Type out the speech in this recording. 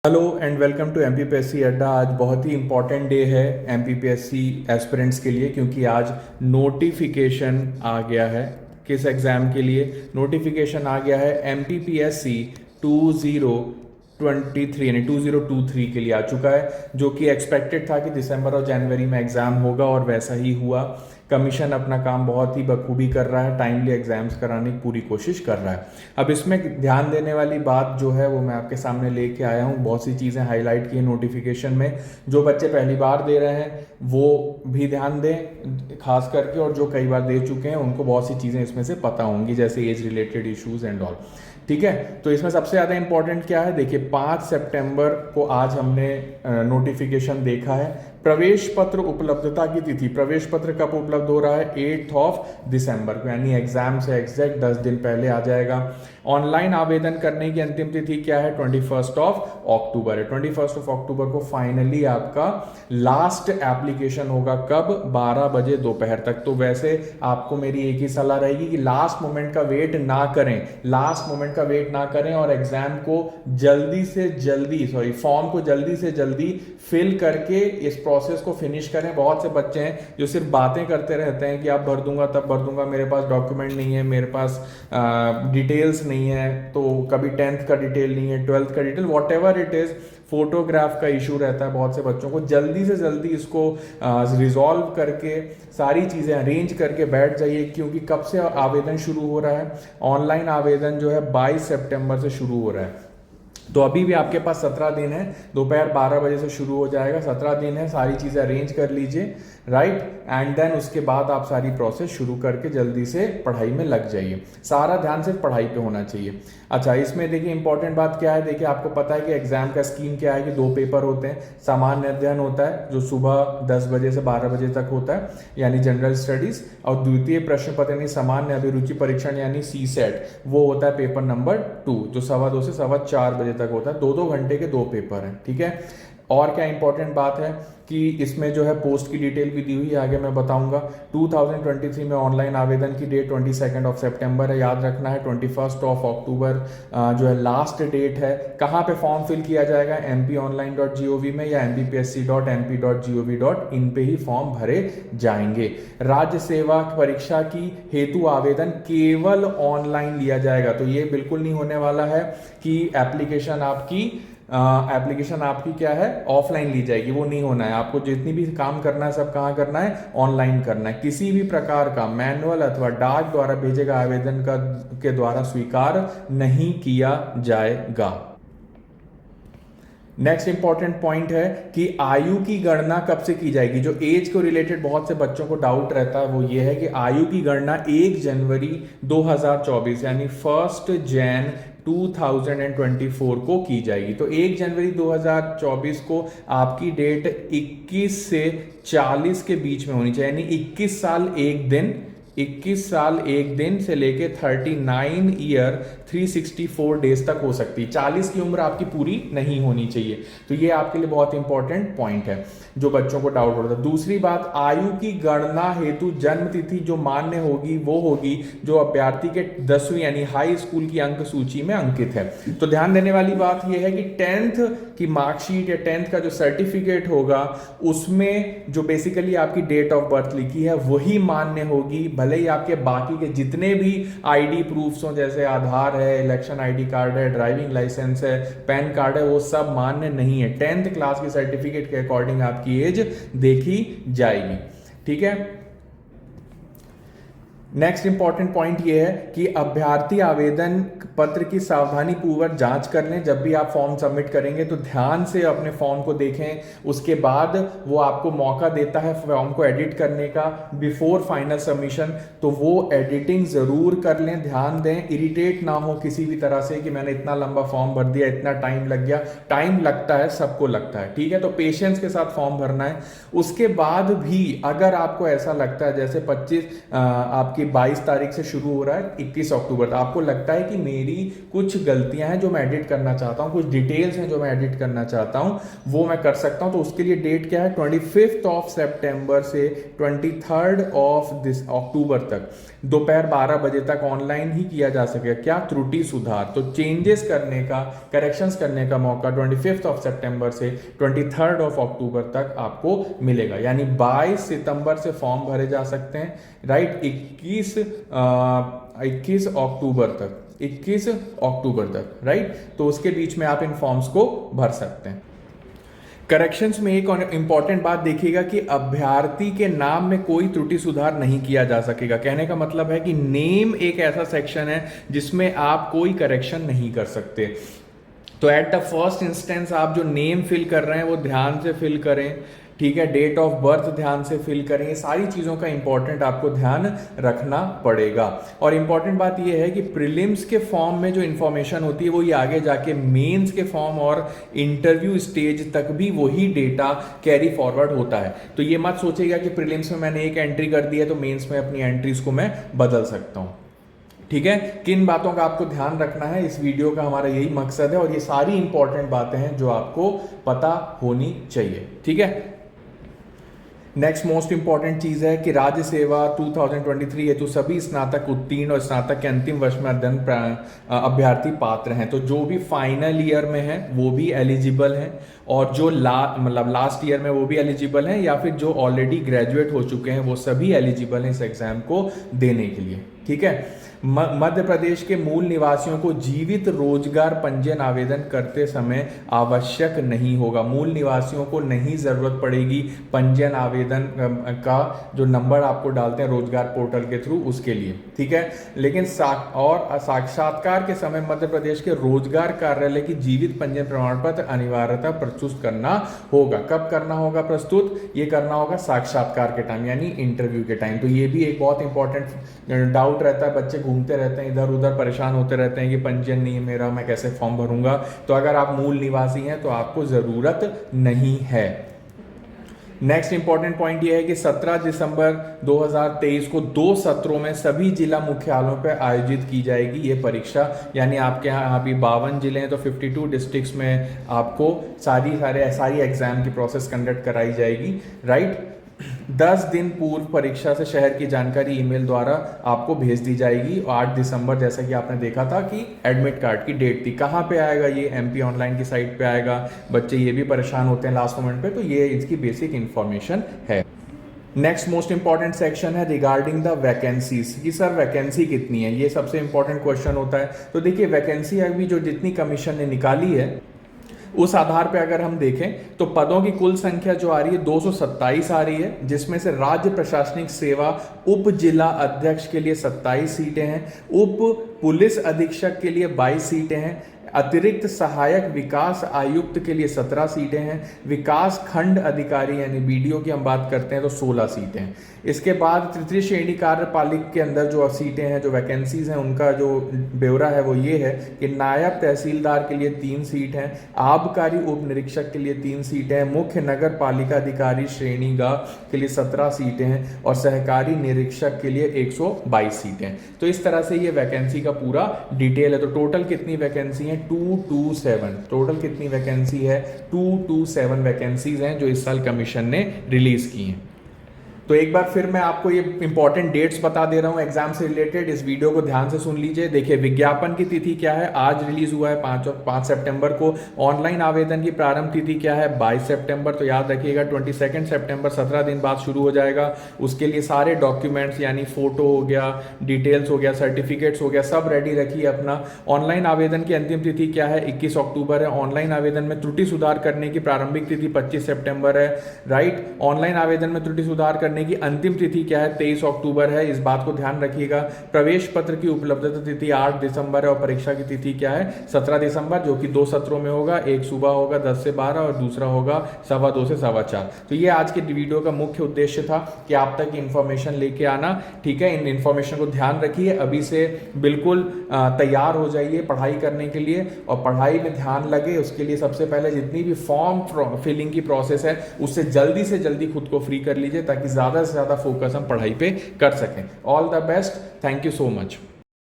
Hello and welcome to MPPSC Adda. आज बहुत ही इंपॉर्टेंट डे है एमपीपीएससी एस्पिरेंट्स के लिए, क्योंकि आज नोटिफिकेशन आ गया है। किस एग्ज़ाम के लिए नोटिफिकेशन आ गया है? एमपीपीएससी 2023 यानी 2023 के लिए आ चुका है, जो कि एक्सपेक्टेड था कि दिसंबर और जनवरी में एग्ज़ाम होगा और वैसा ही हुआ। कमीशन अपना काम बहुत ही बखूबी कर रहा है, टाइमली एग्जाम्स कराने की पूरी कोशिश कर रहा है। अब इसमें ध्यान देने वाली बात जो है वो मैं आपके सामने लेके आया हूँ। बहुत सी चीज़ें हाईलाइट की हैं नोटिफिकेशन में। जो बच्चे पहली बार दे रहे हैं वो भी ध्यान दें खास करके, और जो कई बार दे चुके हैं उनको बहुत सी चीज़ें इसमें से पता होंगी, जैसे age related issues and all. ठीक है, तो इसमें सबसे ज़्यादा इंपॉर्टेंट क्या है? देखिए, 5 सितंबर को आज हमने नोटिफिकेशन देखा है। प्रवेश पत्र उपलब्धता की तिथि, प्रवेश पत्र कब उपलब्ध हो रहा है? 8 दिसंबर को, यानी एग्जाम से एग्जैक्ट 10 दिन पहले आ जाएगा। ऑनलाइन आवेदन करने की अंतिम तिथि क्या है? 21 अक्टूबर है। 21 अक्टूबर को फाइनली आपका लास्ट एप्लीकेशन होगा। कब? 12 बजे दोपहर तक। तो वैसे आपको मेरी एक ही सलाह रहेगी कि लास्ट मोमेंट का वेट ना करें, लास्ट मोमेंट का वेट ना करें और एग्जाम को जल्दी से जल्दी फॉर्म को जल्दी से जल्दी फिल करके इस प्रोसेस को फिनिश करें। बहुत से बच्चे हैं जो सिर्फ बातें करते रहते हैं कि अब भर दूंगा तब भर दूंगा, मेरे पास डॉक्यूमेंट नहीं है, मेरे पास डिटेल्स नहीं है, तो कभी 10th का डिटेल नहीं है, 12th का detail, what ever it is, photograph का इशू रहता है बहुत से बच्चों को। जल्दी से जल्दी इसको रिजॉल्व करके सारी चीज़ें अरेंज करके बैठ जाइए, क्योंकि कब से आवेदन शुरू हो रहा है? ऑनलाइन आवेदन जो है 22 सितंबर से शुरू हो रहा है। तो अभी भी आपके पास 17 दिन है, दोपहर 12 बजे से शुरू हो जाएगा। 17 दिन है, सारी चीज़ें अरेंज कर लीजिए, राइट, एंड देन उसके बाद आप सारी प्रोसेस शुरू करके जल्दी से पढ़ाई में लग जाइए। सारा ध्यान सिर्फ पढ़ाई पे होना चाहिए। अच्छा, इसमें देखिए इंपॉर्टेंट बात क्या है। देखिए, आपको पता है कि एग्जाम का स्कीम क्या है कि 2 पेपर होते हैं। सामान्य अध्ययन होता है जो सुबह 10 बजे से 12 बजे तक होता है, यानी जनरल स्टडीज, और द्वितीय प्रश्न पत्र यानी सामान्य अभिरुचि परीक्षण यानी सीसेट, वो होता है पेपर नंबर 2, जो 2:15 से 4:15 बजे तक होता है। 2-2 घंटे के 2 पेपर हैं। ठीक है, और क्या इंपॉर्टेंट बात है कि इसमें जो है पोस्ट की डिटेल भी दी हुई है, आगे मैं बताऊंगा। 2023 में ऑनलाइन आवेदन की डेट 22 सितंबर है, याद रखना है। 21 अक्टूबर जो है लास्ट डेट है। कहाँ पे फॉर्म फिल किया जाएगा? mpionline.gov में या mpsc.mp.gov.in पे ही फॉर्म भरे जाएंगे। राज्य सेवा परीक्षा की हेतु आवेदन केवल ऑनलाइन लिया जाएगा। तो ये बिल्कुल नहीं होने वाला है कि एप्लीकेशन आपकी क्या है, ऑफलाइन ली जाएगी। वो नहीं होना है। आपको जितनी भी काम करना है सब कहाँ करना है? ऑनलाइन करना है। किसी भी प्रकार का मैनुअल अथवा डाक द्वारा भेजे गए आवेदन के द्वारा स्वीकार नहीं किया जाएगा। नेक्स्ट इंपॉर्टेंट पॉइंट है कि आयु की गणना कब से की जाएगी। जो एज को रिलेटेड बहुत से बच्चों को डाउट रहता है वो ये है कि आयु की गणना 1 जनवरी 2024 यानी 1 जनवरी 2024 को की जाएगी। तो 1 जनवरी 2024 को आपकी डेट 21 से 40 के बीच में होनी चाहिए, यानी 21 साल 1 दिन, 21 साल 1 दिन से लेके 39 ईयर 364 डेज तक हो सकती है। 40 की उम्र आपकी पूरी नहीं होनी चाहिए। तो ये आपके लिए बहुत इंपॉर्टेंट पॉइंट है जो बच्चों को डाउट होता है। दूसरी बात, आयु की गणना हेतु जन्म तिथि जो मान्य होगी वो होगी जो अभ्यर्थी के 10वीं यानी हाई स्कूल की अंक सूची में अंकित है। तो ध्यान देने वाली बात यह है कि 10th की मार्कशीट या 10th का जो सर्टिफिकेट होगा उसमें जो बेसिकली आपकी डेट ऑफ बर्थ लिखी है वही मान्य होगी। भले ही आपके बाकी के जितने भी आईडी प्रूफ्स हों, जैसे आधार है, इलेक्शन आईडी कार्ड है, ड्राइविंग लाइसेंस है, पैन कार्ड है, वो सब मान्य नहीं है। 10th क्लास के सर्टिफिकेट के अकॉर्डिंग आपकी एज देखी जाएगी। ठीक है, नेक्स्ट इंपॉर्टेंट पॉइंट यह है कि अभ्यर्थी आवेदन पत्र की सावधानी पूर्वक जांच कर लें। जब भी आप फॉर्म सबमिट करेंगे तो ध्यान से अपने फॉर्म को देखें। उसके बाद वो आपको मौका देता है फॉर्म को एडिट करने का बिफोर फाइनल सबमिशन, तो वो एडिटिंग जरूर कर लें। ध्यान दें, इरिटेट ना हो किसी भी तरह से कि मैंने इतना लंबा फॉर्म भर दिया, इतना टाइम लग गया। टाइम लगता है, सबको लगता है। ठीक है, तो पेशेंस के साथ फॉर्म भरना है। उसके बाद भी अगर आपको ऐसा लगता है जैसे 25 आपकी आपकी 22 तारीख से शुरू हो रहा है 21 अक्टूबर तक। आपको लगता है कि मेरी कुछ गलतियां हैं जो मैं एडिट करना चाहता हूं, कुछ डिटेल्स हैं जो मैं एडिट करना चाहता हूं, वो मैं कर सकता हूं। तो उसके लिए डेट क्या है, 25 ऑफ सितंबर से 23 ऑफ दिस अक्टूबर तक दोपहर 12 बजे तक ऑनलाइन ही किया जा सकेगा। क्या, त्रुटि सुधार। तो चेंजेस करने का, करेक्शंस करने का मौका 25 ऑफ सितंबर से 23 ऑफ अक्टूबर तक आपको मिलेगा। यानी 22 सितंबर से फॉर्म भरे जा सकते हैं, राइट, 21 अक्टूबर तक, राइट। तो उसके बीच में आप इन फॉर्म्स को भर सकते हैं। करेक्शंस में एक इंपॉर्टेंट बात देखिएगा कि अभ्यर्थी के नाम में कोई त्रुटि सुधार नहीं किया जा सकेगा। कहने का मतलब है कि नेम एक ऐसा सेक्शन है जिसमें आप कोई करेक्शन नहीं कर सकते। तो एट द फर्स्ट इंस्टेंस आप जो नेम फिल कर रहे हैं वो ध्यान से फिल करें, ठीक है, डेट ऑफ बर्थ ध्यान से फिल करें। ये सारी चीज़ों का इंपॉर्टेंट आपको ध्यान रखना पड़ेगा। और इंपॉर्टेंट बात ये है कि प्रीलिम्स के फॉर्म में जो इंफॉर्मेशन होती है वो ये आगे जाके मेंस के फॉर्म और इंटरव्यू स्टेज तक भी वही डेटा कैरी फॉरवर्ड होता है। तो ये मत सोचिएगा कि प्रीलिम्स में मैंने एक एंट्री कर दी है तो मेंस में अपनी एंट्रीज को मैं बदल सकता हूँ। ठीक है, किन बातों का आपको ध्यान रखना है, इस वीडियो का हमारा यही मकसद है। और ये सारी इंपॉर्टेंट बातें हैं जो आपको पता होनी चाहिए। ठीक है, नेक्स्ट मोस्ट इंपॉर्टेंट चीज है कि राज्य सेवा 2023 हेतु सभी स्नातक उत्तीर्ण और स्नातक के अंतिम वर्ष में अध्ययन अभ्यर्थी पात्र हैं। तो जो भी फाइनल ईयर में है वो भी एलिजिबल हैं, और जो लास्ट ईयर में वो भी एलिजिबल हैं, या फिर जो ऑलरेडी ग्रेजुएट हो चुके हैं वो सभी एलिजिबल हैं इस एग्जाम को देने के लिए। ठीक है, मध्य प्रदेश के मूल निवासियों को जीवित रोजगार पंजीयन आवेदन करते समय आवश्यक नहीं होगा। मूल निवासियों को नहीं जरूरत पड़ेगी पंजीयन आवेदन का जो नंबर आपको डालते हैं रोजगार पोर्टल के थ्रू, उसके लिए। ठीक है, लेकिन साक्षात्कार के समय मध्य प्रदेश के रोजगार कार्यालय की जीवित पंजीयन प्रमाण पत्र अनिवार्यता प्रस्तुत करना होगा। कब करना होगा प्रस्तुत? ये करना होगा साक्षात्कार के टाइम, यानी इंटरव्यू के टाइम। तो ये भी एक बहुत इंपॉर्टेंट डाउट रहता है, बच्चे घूमते रहते हैं इधर उधर, परेशान होते रहते हैं कि पंजीयन नहीं है मेरा, मैं कैसे फॉर्म भरूंगा। तो अगर आप मूल निवासी हैं तो आपको जरूरत नहीं है। नेक्स्ट इंपॉर्टेंट पॉइंट ये है कि 17 दिसंबर 2023 को 2 सत्रों में सभी जिला मुख्यालयों पर आयोजित की जाएगी ये परीक्षा। यानी आपके यहाँ अभी 52 जिले हैं तो 52 डिस्ट्रिक्ट्स में आपको सारी एग्जाम की प्रोसेस कंडक्ट कराई जाएगी, राइट। 10 दिन पूर्व परीक्षा से शहर की जानकारी ईमेल द्वारा आपको भेज दी जाएगी। 8 दिसंबर जैसा कि आपने देखा था कि एडमिट कार्ड की डेट थी। कहाँ पे आएगा ये? एमपी ऑनलाइन की साइट पे आएगा। बच्चे ये भी परेशान होते हैं लास्ट मोमेंट पे, तो ये इसकी बेसिक इंफॉर्मेशन है। नेक्स्ट मोस्ट इंपॉर्टेंट सेक्शन है रिगार्डिंग द वैकेंसीज कि सर वैकेंसी कितनी है, ये सबसे इंपॉर्टेंट क्वेश्चन होता है। तो देखिए वैकेंसी अभी जो जितनी कमीशन ने निकाली है उस आधार पे अगर हम देखें तो पदों की कुल संख्या जो आ रही है 227 आ रही है, जिसमें से राज्य प्रशासनिक सेवा उप जिला अध्यक्ष के लिए 27 सीटें हैं, उप पुलिस अधीक्षक के लिए 22 सीटें हैं, अतिरिक्त सहायक विकास आयुक्त के लिए 17 सीटें हैं, विकास खंड अधिकारी यानी बीडीओ की हम बात करते हैं तो 16 सीटें हैं। इसके बाद तृतीय श्रेणी कार्यपालिक के अंदर जो सीटें हैं, जो वैकेंसीज हैं, उनका जो ब्यौरा है वो ये है कि नायब तहसीलदार के लिए 3 सीट हैं, आबकारी उप निरीक्षक के लिए 3 सीटें हैं, मुख्य नगर पालिका अधिकारी श्रेणी ग के लिए 17 सीटें हैं और सहकारी निरीक्षक के लिए 122 सीटें हैं। तो इस तरह से ये वैकेंसी का पूरा डिटेल है। तो टोटल कितनी वैकेंसी है? 227। टोटल कितनी वैकेंसी है? 227 वैकेंसीज हैं जो इस साल कमीशन ने रिलीज की हैं। तो एक बार फिर मैं आपको ये इंपॉर्टेंट डेट्स बता दे रहा हूं एग्जाम से रिलेटेड, इस वीडियो को ध्यान से सुन लीजिए। देखिए विज्ञापन की तिथि क्या है? आज रिलीज हुआ है 5 सितंबर को। ऑनलाइन आवेदन की प्रारंभ तिथि क्या है? 22 सितंबर। तो याद रखिएगा 22 सितंबर 17 दिन बाद शुरू हो जाएगा। उसके लिए सारे डॉक्यूमेंट्स यानी फोटो हो गया, डिटेल्स हो गया, सर्टिफिकेट्स हो गया, सब रेडी रखिए अपना। ऑनलाइन आवेदन की अंतिम तिथि क्या है? 21 अक्टूबर है। ऑनलाइन आवेदन में त्रुटि सुधार करने की प्रारंभिक तिथि 25 सितंबर है, राइट। ऑनलाइन आवेदन में त्रुटि सुधार करने की अंतिम तिथि क्या है? 23 अक्टूबर है। इस बात को ध्यान रखिएगा। प्रवेश पत्र की उपलब्धता तिथि 8 दिसंबर है और परीक्षा की तिथि क्या है? 17 दिसंबर, जो कि 2 सत्रों में होगा। एक सुबह होगा 10 से 12 और दूसरा होगा 2:15 से 4:15। तो ये आज के वीडियो का मुख्य उद्देश्य था कि आप तक इंफॉर्मेशन लेके आना। ठीक है, इन इंफॉर्मेशन को ध्यान रखिए, अभी से बिल्कुल तैयार हो जाइए पढ़ाई करने के लिए और पढ़ाई में ध्यान लगे। उसके लिए सबसे पहले जितनी भी फॉर्म फिलिंग की प्रोसेस है उससे जल्दी से जल्दी खुद को फ्री कर लीजिए ताकि ज़्यादा से ज़्यादा फोकस हम पढ़ाई पे कर सकें। All the best, thank you so much.